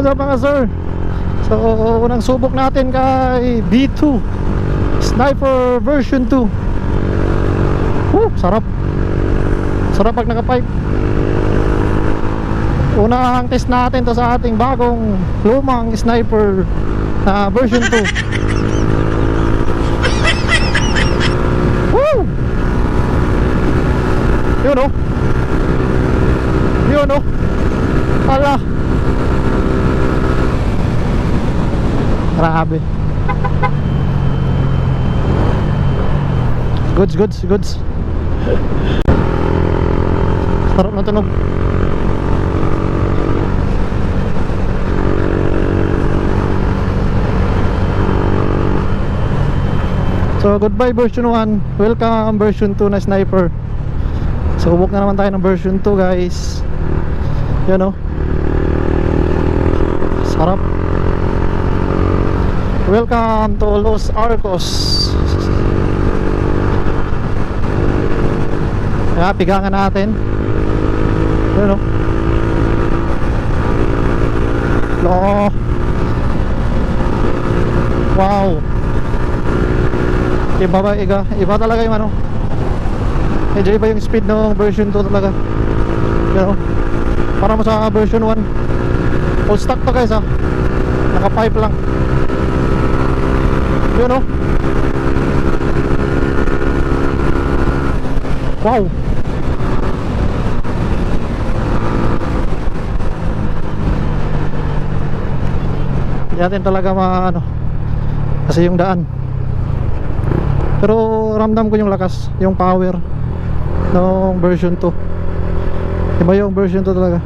What's up mga sir? So unang subok natin kay B2 Sniper version 2. Sarap. Sarap pag naka-pipe. Unang test natin to sa ating bagong lumang sniper na version 2. Woo! Yun o. Yun o. Ala. Grabe. Goods. Sarap na tunog. So goodbye version 1, welcome version 2 na sniper. So subok na naman tayo ng version 2 guys. Yan o. Sarap. Welcome to Los Arcos. Kaya pigangan natin. Yan o. Wow. Iba talaga yung ano. Medyo iba yung speed ng version 2 talaga. Yan o. Para mo sa version 1. Full stock to guys ha. Naka-pipe lang. Yun o. Wow. Hindi natin talaga ano, kasi yung daan. Pero ramdam ko yung lakas, yung power ng version 2. Iba yung version 2 talaga.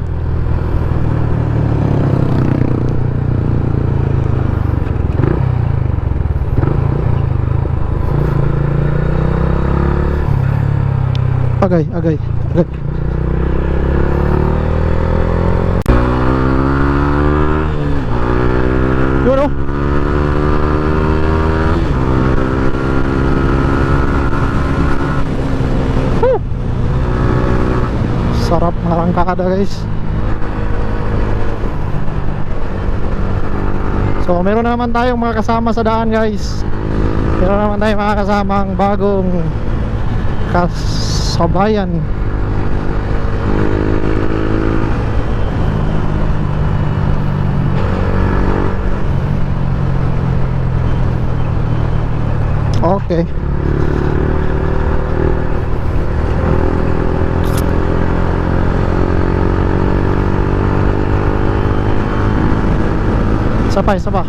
Agay. Yun o. Sarap marangkada guys. So meron na naman tayong mga kasama sa daan guys. Meron naman tayong mga kasamang bagong kasabayan. Okay. Isa pa.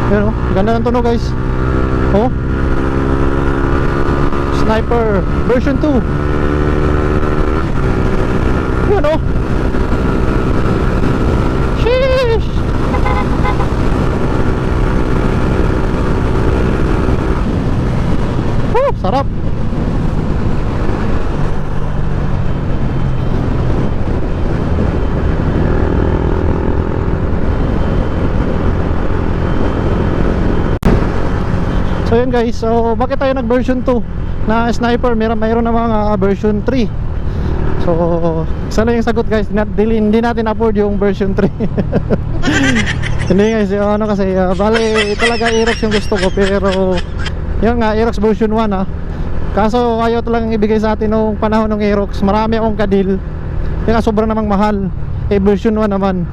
Pero ganda ng tunog guys. Oh. Sniper version 2. Yun oh. Sheesh. Sarap. So yun guys, so bakit tayo nag version 2 na sniper? Mayroon na mga version 3. So sana yung sagot guys, hindi natin afford yung version 3. Hindi guys, ano kasi bale talaga Aerox yung gusto ko, pero yun nga, Aerox version 1 kaso ayaw talagang ibigay sa atin nung panahon ng Aerox. Marami akong kadil, yung sobra namang mahal, version 1 naman.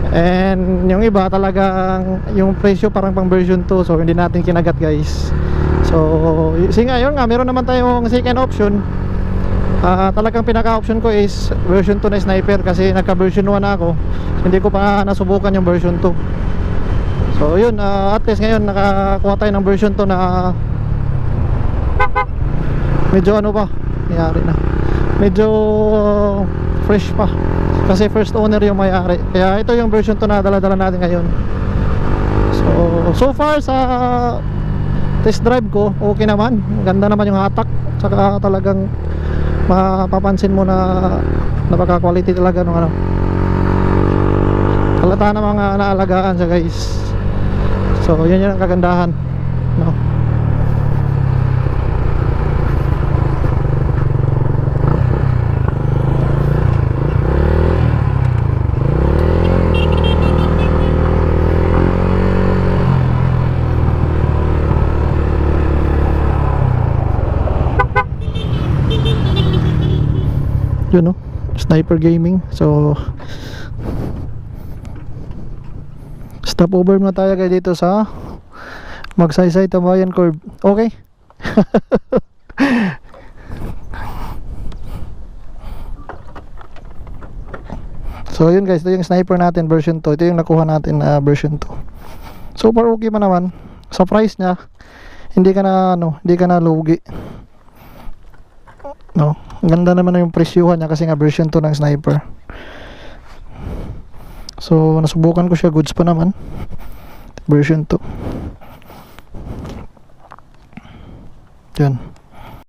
And yung iba talagang yung presyo parang pang version 2, so hindi natin kinagat guys. So ngayon nga meron naman tayong second option. Talagang pinaka option ko is version 2 na sniper, kasi nagka version 1 na ako, hindi ko pa nasubukan yung version 2. So yun, at least ngayon nakakuha tayo ng version 2 na medyo ano pa, nangyari na, medyo fresh pa, kasi first owner yung may-ari. Kaya ito yung version 2 na dala-dala natin ngayon. So far sa test drive ko, okay naman. Ganda naman yung hatak. Tsaka talagang mapapansin mo na napaka-quality talaga ng ano. Halata na mga naalagaan siya guys. So yun yung kagandahan, no? Yun, no? Sniper Gaming. So stop over muna tayo guys dito sa Magsaysay Tambayan Curve. Okay. So yun guys, ito yung sniper natin version 2. Ito yung nakuha natin version 2. Super okay pa naman. Sa price niya, hindi ka na lugi. No, ganda naman na yung presyuhan niya kasi nga version 2 ng sniper. So nasubukan ko siya, goods pa naman. Version 2. Yan.